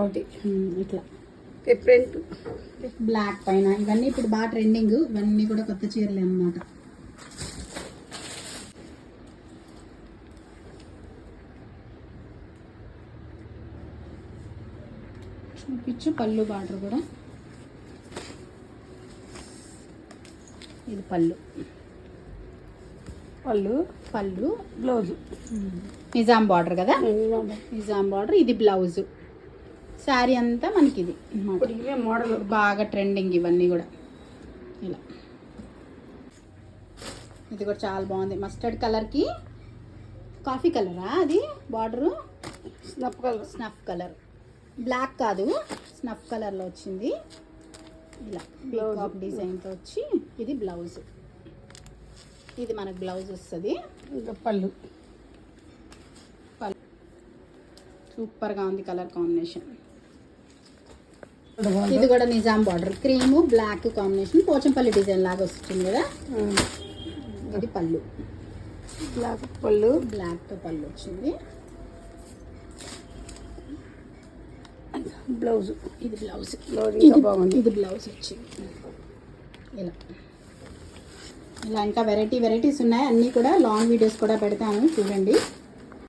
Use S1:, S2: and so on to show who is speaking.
S1: ఒకటి
S2: ఇట్లా
S1: print
S2: black పైన ఇవన్నీ ఇప్పుడు బాగా ట్రెండింగ్. ఇవన్నీ కూడా కొత్త చీరలే అన్నమాట. చూపించు పళ్ళు బార్డర్ కూడా. ఇది పళ్ళు
S1: పళ్ళు
S2: పళ్ళు
S1: బ్లౌజ్
S2: నిజాం బార్డర్ కదా, నిజాం బార్డర్. ఇది బ్లౌజ్. శారీ అంతా మనకి ఇది
S1: ఇవే మోడల్
S2: బాగా ట్రెండింగ్ ఇవన్నీ కూడా. ఇలా ఇది కూడా చాలా బాగుంది. మస్టర్డ్ కలర్కి కాఫీ కలరా అది బార్డరు? స్నఫ్ కలర్, బ్లాక్ కాదు, స్నఫ్ కలర్లో వచ్చింది. ఇలా పీకాక్ డిజైన్తో వచ్చి ఇది బ్లౌజ్. ఇది మనకు బ్లౌజ్ వస్తుంది.
S1: ఇంకా పళ్ళు
S2: సూపర్గా ఉంది కలర్ కాంబినేషన్. ఇది కూడా Nizam border, cream black combination, Pochampalli design లాగా వస్తుంది కదా. ఇది పళ్ళు,
S1: బ్లాక్ పళ్ళు,
S2: బ్లాక్తో పళ్ళు వచ్చింది.
S1: బ్లౌజ్
S2: ఇది బ్లౌజ్.
S1: బాగుంది.
S2: ఇది బ్లౌజ్ వచ్చింది. ఇలా ఇలా ఇంకా వెరైటీస్ ఉన్నాయి. అన్నీ కూడా లాంగ్ వీడియోస్ కూడా పెడతాను చూడండి.